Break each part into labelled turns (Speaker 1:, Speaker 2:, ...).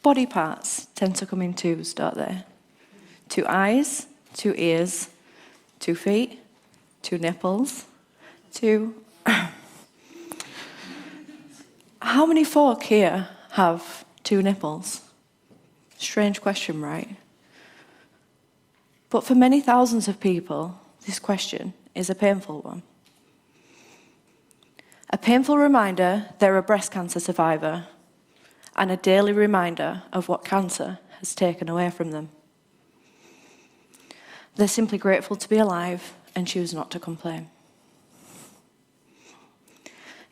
Speaker 1: body parts tend to come in twos, don't they? 2 eyes, 2 ears, 2 feet, 2 nipples, 2... How many folk here have 2 nipples? Strange question, right? But for many thousands of people, this question is a painful one. A painful reminder they're a breast cancer survivor, and a daily reminder of what cancer has taken away from them. They're simply grateful to be alive and choose not to complain.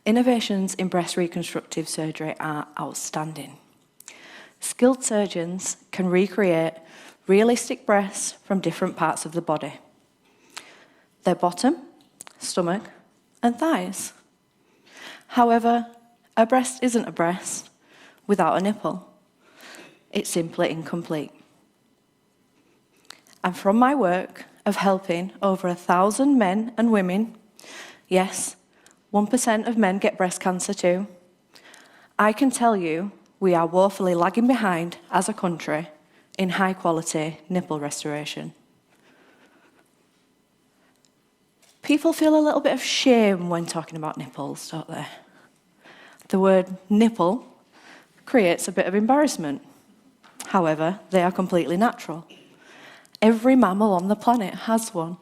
Speaker 1: Innovations in breast reconstructive surgery are outstanding. Skilled surgeons can recreate realistic breasts from different parts of the body. Their bottom, stomach, and thighs. However, a breast isn't a breast without a nipple. It's simply incomplete. And from my work of helping over 1,000 men and women, yes, 1% of men get breast cancer too, I can tell you we are woefully lagging behind as a country in high-quality nipple restoration. People feel a little bit of shame when talking about nipples, don't they? The word nipple creates a bit of embarrassment. However, they are completely natural. Every mammal on the planet has one.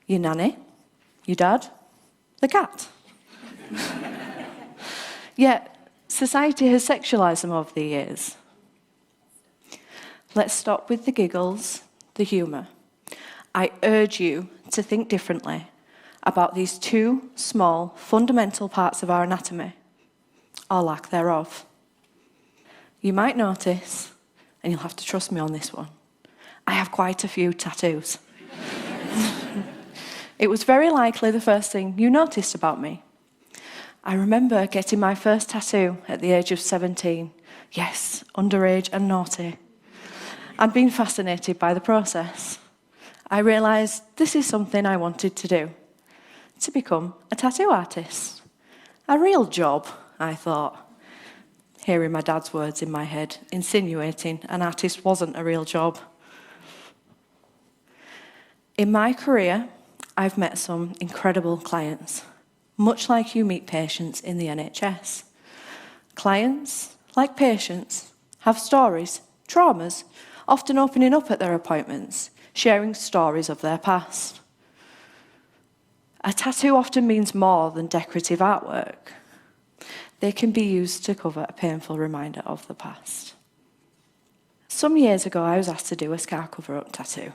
Speaker 1: Your nanny, your dad, the cat. Yet, society has sexualised them over the years. Let's stop with the giggles, the humour. I urge you to think differently about these 2 small, fundamental parts of our anatomy, or lack thereof. You might notice, and you'll have to trust me on this one, I have quite a few tattoos. It was very likely the first thing you noticed about me. I remember getting my first tattoo at the age of 17. Yes, underage and naughty. I'd been fascinated by the process. I realised this is something I wanted to do, to become a tattoo artist. A real job, I thought, hearing my dad's words in my head, insinuating an artist wasn't a real job. In my career, I've met some incredible clients, much like you meet patients in the NHS. Clients, like patients, have stories, traumas, often opening up at their appointments, sharing stories of their past. A tattoo often means more than decorative artwork. They can be used to cover a painful reminder of the past. Some years ago, I was asked to do a scar cover-up tattoo.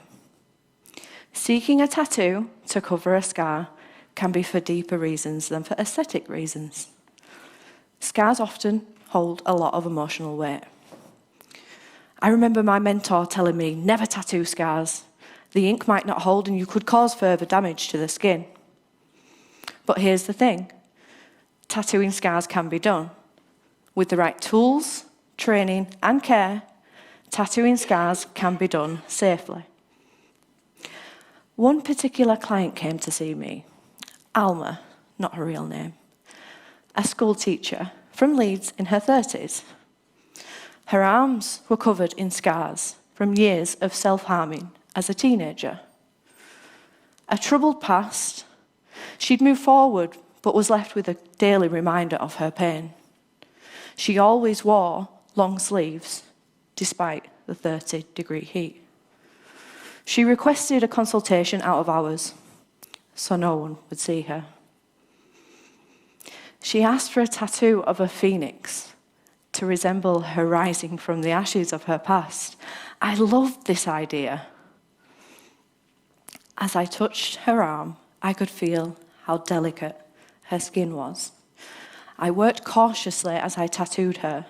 Speaker 1: Seeking a tattoo to cover a scar can be for deeper reasons than for aesthetic reasons. Scars often hold a lot of emotional weight. I remember my mentor telling me, never tattoo scars. The ink might not hold and you could cause further damage to the skin. But here's the thing. Tattooing scars can be done. With the right tools, training and care, tattooing scars can be done safely. One particular client came to see me, Alma, not her real name, a school teacher from Leeds in her 30s. Her arms were covered in scars from years of self-harming as a teenager. A troubled past, she'd moved forward but was left with a daily reminder of her pain. She always wore long sleeves despite the 30-degree heat. She requested a consultation out of hours so no one would see her. She asked for a tattoo of a phoenix to resemble her rising from the ashes of her past. I loved this idea. As I touched her arm, I could feel how delicate her skin was. I worked cautiously as I tattooed her,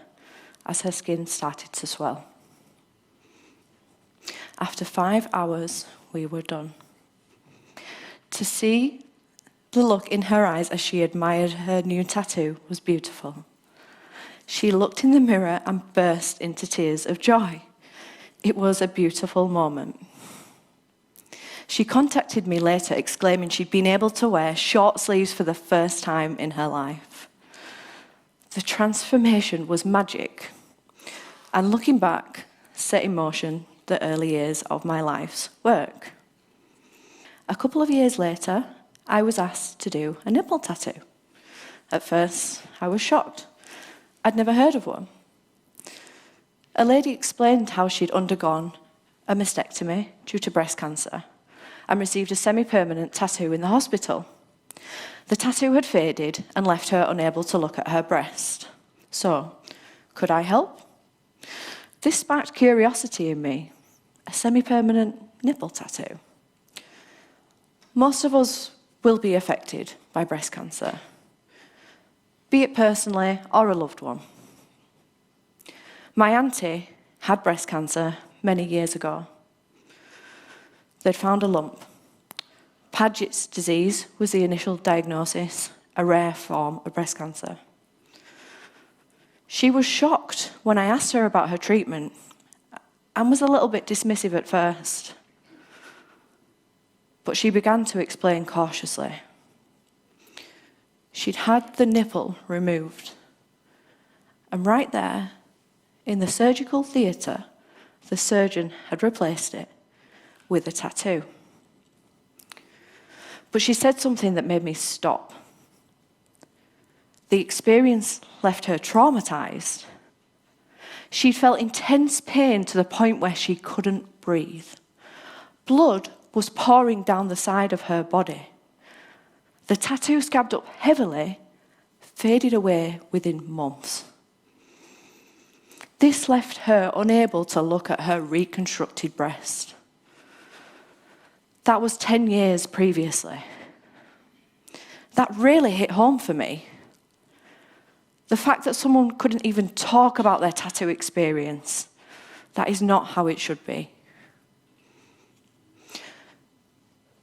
Speaker 1: as her skin started to swell. After 5 hours, we were done. To see the look in her eyes as she admired her new tattoo was beautiful. She looked in the mirror and burst into tears of joy. It was a beautiful moment. She contacted me later exclaiming she'd been able to wear short sleeves for the first time in her life. The transformation was magic. and looking back, set in motion the early years of my life's work. A couple of years later, I was asked to do a nipple tattoo. At first, I was shocked. I'd never heard of one. A lady explained how she'd undergone a mastectomy due to breast cancer and received a semi-permanent tattoo in the hospital. The tattoo had faded and left her unable to look at her breast. So, could I help? This sparked curiosity in me. A semi-permanent nipple tattoo. Most of us will be affected by breast cancer, be it personally or a loved one. My auntie had breast cancer many years ago. They'd found a lump. Paget's disease was the initial diagnosis, a rare form of breast cancer. She was shocked when I asked her about her treatment and was a little bit dismissive at first. But she began to explain cautiously. She'd had the nipple removed. And right there, in the surgical theatre, the surgeon had replaced it with a tattoo. But she said something that made me stop. The experience left her traumatised. She felt intense pain to the point where she couldn't breathe. Blood was pouring down the side of her body. The tattoo scabbed up heavily, faded away within months. This left her unable to look at her reconstructed breast. That was 10 years previously. That really hit home for me. The fact that someone couldn't even talk about their tattoo experience, that is not how it should be.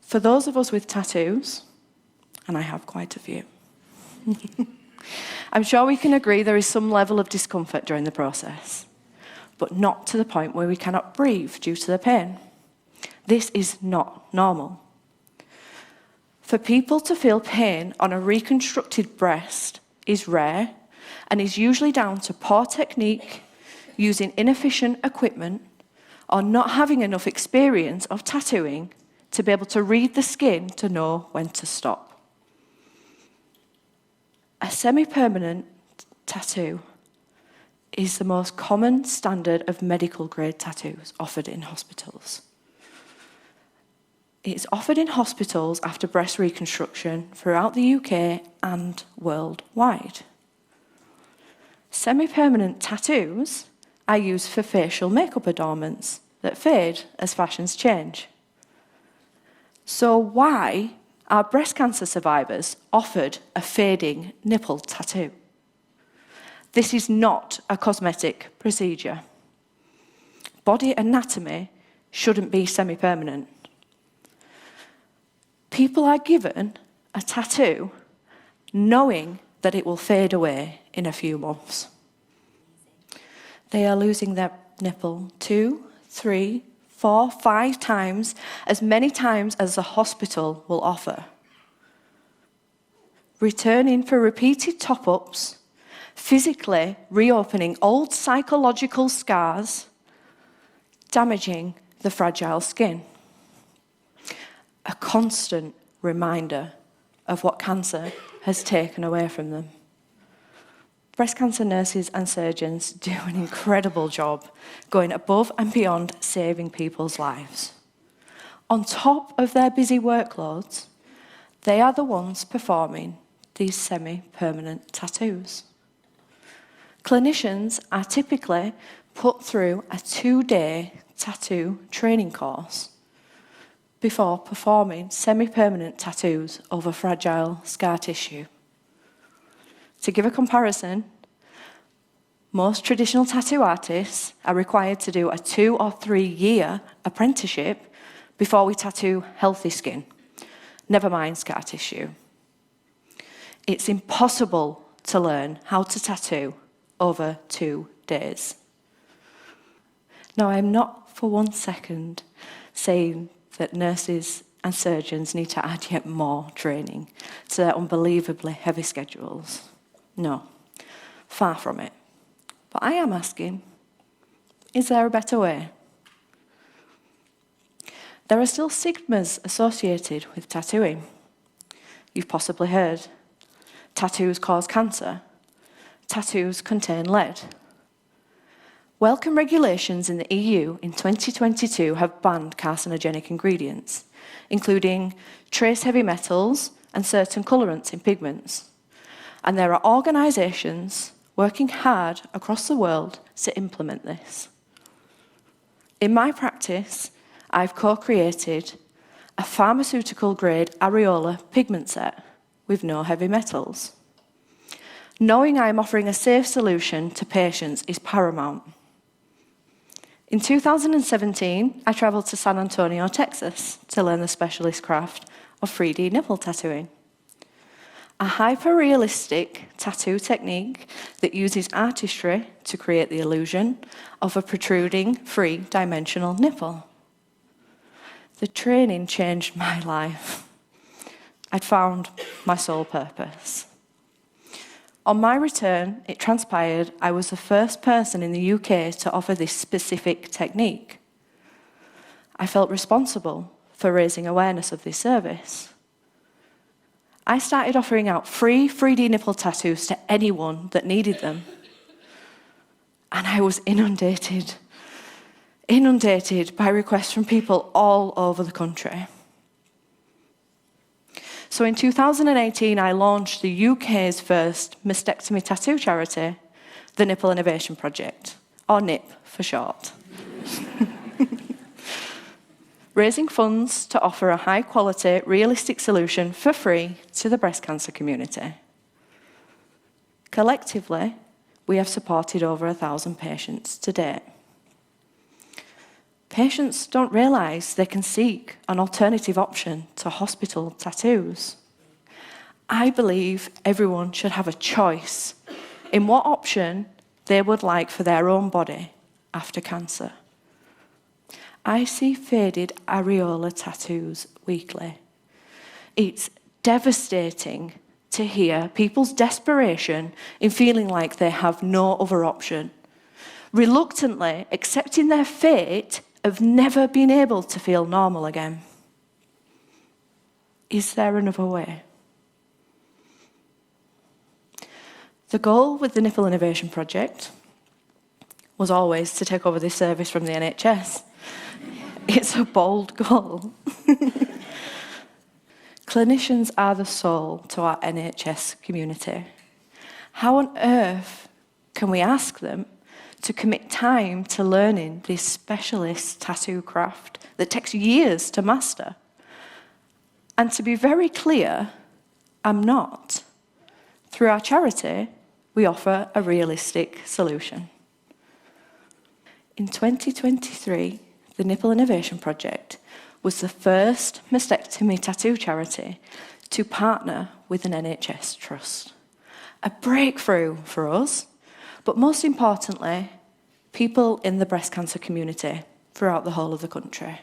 Speaker 1: For those of us with tattoos, and I have quite a few, I'm sure we can agree there is some level of discomfort during the process, but not to the point where we cannot breathe due to the pain. This is not normal. For people to feel pain on a reconstructed breast is rare and is usually down to poor technique, using inefficient equipment, or not having enough experience of tattooing to be able to read the skin to know when to stop. A semi-permanent tattoo is the most common standard of medical grade tattoos offered in hospitals. It's offered in hospitals after breast reconstruction throughout the UK and worldwide. Semi-permanent tattoos are used for facial makeup adornments that fade as fashions change. So why are breast cancer survivors offered a fading nipple tattoo? This is not a cosmetic procedure. Body anatomy shouldn't be semi-permanent. People are given a tattoo knowing that it will fade away in a few months. They are losing their nipple 2, 3, 4, 5 times, as many times as the hospital will offer. Returning for repeated top-ups, physically reopening old psychological scars, damaging the fragile skin. A constant reminder of what cancer has taken away from them. Breast cancer nurses and surgeons do an incredible job going above and beyond saving people's lives. On top of their busy workloads, they are the ones performing these semi-permanent tattoos. Clinicians are typically put through a 2-day tattoo training course before performing semi-permanent tattoos over fragile scar tissue. To give a comparison, most traditional tattoo artists are required to do a 2 or 3 year apprenticeship before we tattoo healthy skin, never mind scar tissue. It's impossible to learn how to tattoo over 2 days. Now, I'm not for 1 second saying that nurses and surgeons need to add yet more training to their unbelievably heavy schedules. No, far from it. But I am asking, Is there a better way? There are still stigmas associated with tattooing. You've possibly heard. Tattoos cause cancer. Tattoos contain lead. Welcome regulations in the EU in 2022 have banned carcinogenic ingredients, including trace heavy metals and certain colourants in pigments. And there are organisations working hard across the world to implement this. In my practice, I've co-created a pharmaceutical-grade areola pigment set with no heavy metals. Knowing I'm offering a safe solution to patients is paramount. In 2017, I travelled to San Antonio, Texas, to learn the specialist craft of 3D nipple tattooing. A hyper-realistic tattoo technique that uses artistry to create the illusion of a protruding, three-dimensional nipple. The training changed my life. I'd found my sole purpose. On my return, it transpired I was the first person in the UK to offer this specific technique. I felt responsible for raising awareness of this service. I started offering out free 3D nipple tattoos to anyone that needed them. And I was inundated by requests from people all over the country. So in 2018, I launched the UK's first mastectomy tattoo charity, the Nipple Innovation Project, or NIP for short. Raising funds to offer a high-quality, realistic solution for free to the breast cancer community. Collectively, we have supported over 1,000 patients to date. Patients don't realise they can seek an alternative option to hospital tattoos. I believe everyone should have a choice in what option they would like for their own body after cancer. I see faded areola tattoos weekly. It's devastating to hear people's desperation in feeling like they have no other option, reluctantly accepting their fate of never being able to feel normal again. Is there another way? The goal with the Nipple Innovation Project was always to take over this service from the NHS. It's a bold goal. Clinicians are the soul to our NHS community. How on earth can we ask them to commit time to learning this specialist tattoo craft that takes years to master? And to be very clear, I'm not. Through our charity, we offer a realistic solution. In 2023, the Nipple Innovation Project was the first mastectomy tattoo charity to partner with an NHS trust. A breakthrough for us, but most importantly, people in the breast cancer community throughout the whole of the country.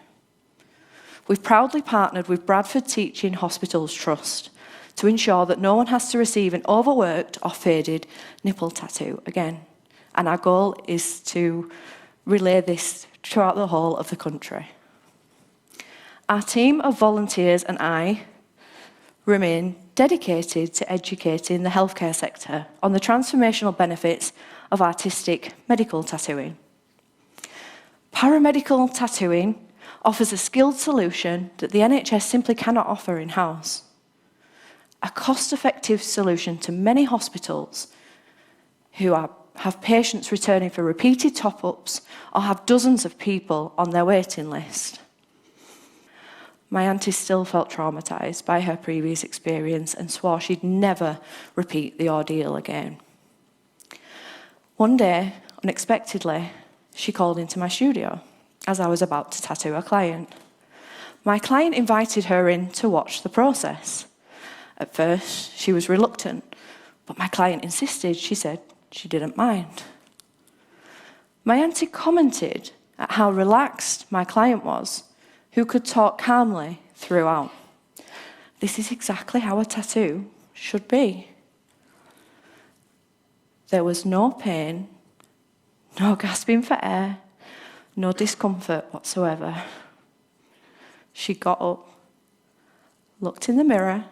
Speaker 1: We've proudly partnered with Bradford Teaching Hospitals Trust to ensure that no one has to receive an overworked or faded nipple tattoo again. And our goal is to relay this throughout the whole of the country. Our team of volunteers and I remain dedicated to educating the healthcare sector on the transformational benefits of artistic medical tattooing. Paramedical tattooing offers a skilled solution that the NHS simply cannot offer in-house. A cost-effective solution to many hospitals who have patients returning for repeated top-ups or have dozens of people on their waiting list. My auntie still felt traumatised by her previous experience and swore she'd never repeat the ordeal again. One day, unexpectedly, she called into my studio as I was about to tattoo a client. My client invited her in to watch the process. At first, she was reluctant, but my client insisted. She said she didn't mind. My auntie commented at how relaxed my client was, who could talk calmly throughout. This is exactly how a tattoo should be. There was no pain, no gasping for air, no discomfort whatsoever. She got up, looked in the mirror.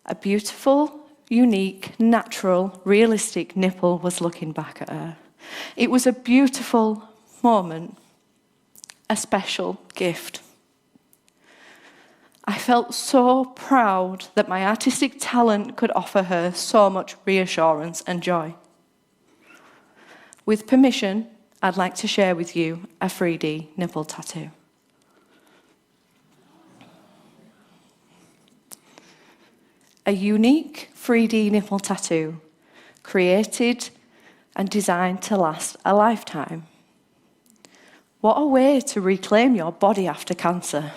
Speaker 1: A beautiful, unique, natural, realistic nipple was looking back at her. It was a beautiful moment, a special gift. I felt so proud that my artistic talent could offer her so much reassurance and joy. With permission, I'd like to share with you a 3D nipple tattoo. A unique 3D nipple tattoo created and designed to last a lifetime. What a way to reclaim your body after cancer.